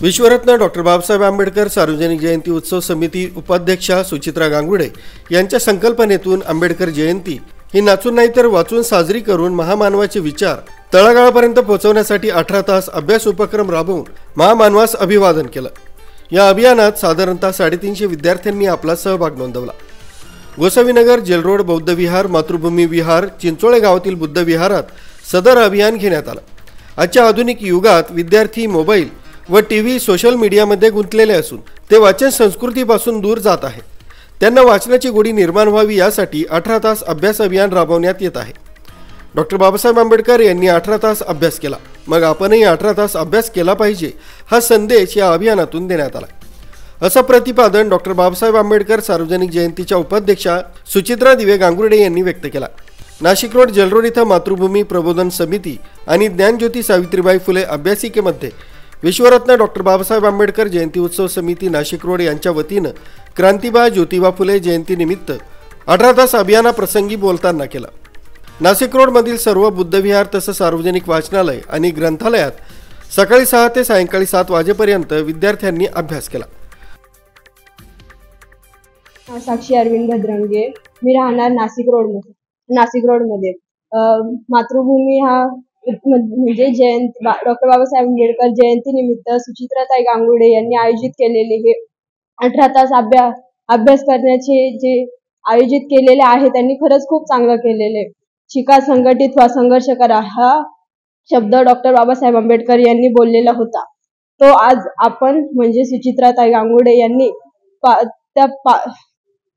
विश्वरत्न doctor Babasaheb Ambedkar सार्वजनिक जयंती उत्सव समिती उपाध्यक्षा सुचित्रा गांगुडे यांच्या संकल्पनेतून आंबेडकर जयंती ही नाचून नाही तर वाचून साजरी करून महामानवाचे विचार तळागाळापर्यंत पोहोचवण्यासाठी 18 तास अभ्यास उपक्रम राबवून महामानवास अभिवादन केलं। या अभियानात साधारणतः 350 विद्यार्थ्यांनी आपला सहभाग नोंदवला। गोसावीनगर, जेलरोड, बौद्ध विहार, मातृभूमी विहार, चिंचोळे गावातील बुद्ध विहारात सदर अभियान घेण्यात आलं। आजच्या आधुनिक युगात विद्यार्थी मोबाईल व टीव्ही, सोशल मीडियामध्ये गुंतलेले असून ते वाचन संस्कृतीपासून दूर जात आहेत। त्यांना वाचनाची गोडी निर्माण व्हावी यासाठी 18 तास अभ्यास अभियान राबवण्यात येत आहे। डॉक्टर बाबासाहेब आंबेडकर यांनी 18 तास अभ्यास केला, मग आपणही 18 तास अभ्यास केला पाहिजे हा संदेश या अभियानातून देण्यात आला, असं प्रतिपादन डॉक्टर बाबासाहेब आंबेडकर सार्वजनिक जयंतीच्या उपाध्यक्षा सुचित्रा दिवे गांगुर्डे यांनी व्यक्त केला। नाशिक रोड, जेलरोड इथं मातृभूमी प्रबोधन समिती आणि ज्ञानज्योती सावित्रीबाई फुले अभ्यासिकेमध्ये विश्वरत्न डॉक्टर बाबासाहेब आंबेडकर जयंती उत्सव समिती नाशिक रोड यांच्या वतीनं क्रांतिबा ज्योतिबा फुले जयंतीनिमित्त 18 तास अभियानाप्रसंगी बोलताना केला। नाशिक रोडमधील सर्व बुद्ध विहार तसंच सार्वजनिक वाचनालय आणि ग्रंथालयात सकाळी 6 ते सायंकाळी 7 वाजेपर्यंत विद्यार्थ्यांनी अभ्यास केला। साक्षी अरविंद भद्रंगे, मी राहणार नाशिक रोडमध्ये। मातृभूमी हा म्हणजे जयंती डॉक्टर बाबासाहेब आंबेडकर जयंती निमित्त सुचित्राताई गांगुर्डे यांनी आयोजित केलेले हे 18 तास अभ्यास करण्याचे जे आयोजित केलेले आहे त्यांनी खरंच खूप चांगलं केलेले। शिका, संघटित व्हा, संघर्ष करा हा शब्द डॉक्टर बाबासाहेब आंबेडकर यांनी बोललेला होता। तो आज आपण म्हणजे सुचित्राताई गांगुर्डे यांनी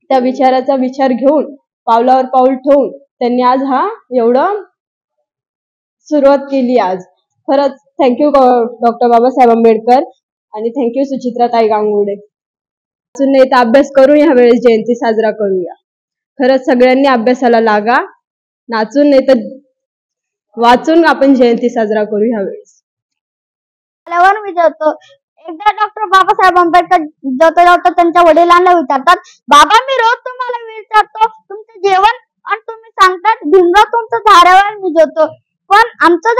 त्या विचाराचा विचार घेऊन पावलावर पाऊल ठेवून त्यांनी आज हा एवढं सुरुवात केली। आज खरंच थँक्यू डॉक्टर बाबासाहेब आंबेडकर आणि थँक्यू सुचित्राताई गांगुर्डे। अजून नाही तर अभ्यास करू, या वेळेस जयंती साजरा करूया। खरंच सगळ्यांनी अभ्यासाला लागा, नाचून नाही तर वाचून आपण जयंती साजरा करू ह्या वेळेस। एकदा डॉक्टर बाबासाहेब आंबेडकर जाता त्यांच्या वडिलांना विचारतात, बाबा मी रोज तुम्हाला विचारतो तुमचं जेवण आणि तुम्ही सांगतात भीमराव तुमचं झाडावर मी जेवतो, पण आमचं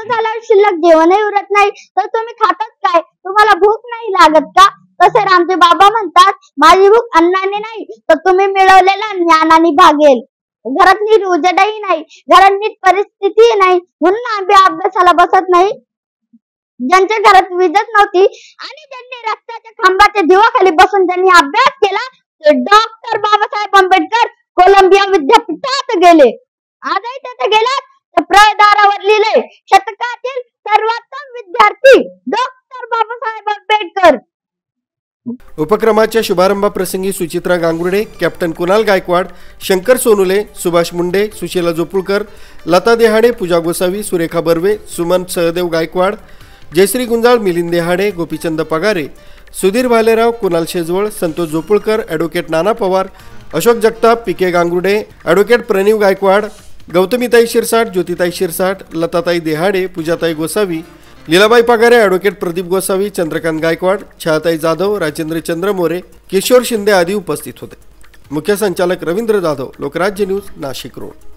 झाल्यावर शिल्लक जेवणही उरत नाही, तर तुम्ही खातात काय? तुम्हाला भूक नाही लागत का? तसे रामचे बाबा म्हणतात, माझी भूक अन्नाने नाही तर तुम्ही मिळवलेल्या ज्ञानाने भागेल। घरात नीट उजेडही नाही, घरात नीट परिस्थितीही नाही, म्हणून आम्ही अभ्यासाला बसत नाही। ज्यांच्या घरात वीजच नव्हती आणि ज्यांनी रस्त्याच्या खांबाच्या दिवाखाली बसून ज्यांनी अभ्यास केला ते डॉक्टर बाबासाहेब आंबेडकर कोलंबिया विद्यापीठात गेले। आजही तिथे गेलात तर प्रवेशद्वारावर लिहिले, शतकातील सर्वोत्तम विद्यार्थी डॉक्टर बाबासाहेब आंबेडकर। उपक्रमाच्या शुभारंभाप्रसंगी सुचित्रा गांगुर्डे, कॅप्टन कुणाल गायकवाड, शंकर सोनुले, सुभाष मुंडे, सुशीला जोपुळकर, लता देहाडे, पूजा गोसावी, सुरेखा बर्वे, सुमन सहदेव गायकवाड, जयश्री गुंजाळ, मिलिंद देहाडे, गोपीचंद पगारे, सुधीर भालेराव, कुणाल शेजवळ, संतोष जोपुळकर, ॲडव्होकेट नाना पवार, अशोक जगताप, पीके गांगुर्डे, ॲडव्होकेट प्रणीव गायकवाड, गौतमीताई शिरसाट, ज्योतिताई शिरसाट, लताताई देहाडे, पूजाताई गोसावी, लीलाबाई पगारे, ॲडव्होकेट प्रदीप गोसावी, चंद्रकांत गायकवाड, छायाताई जाधव, राजेंद्र चंद्र मोरे, किशोर शिंदे आदी उपस्थित होते। मुख्य संचालक रवींद्र जाधव, लोकराज्य न्यूज, नाशिक रोड।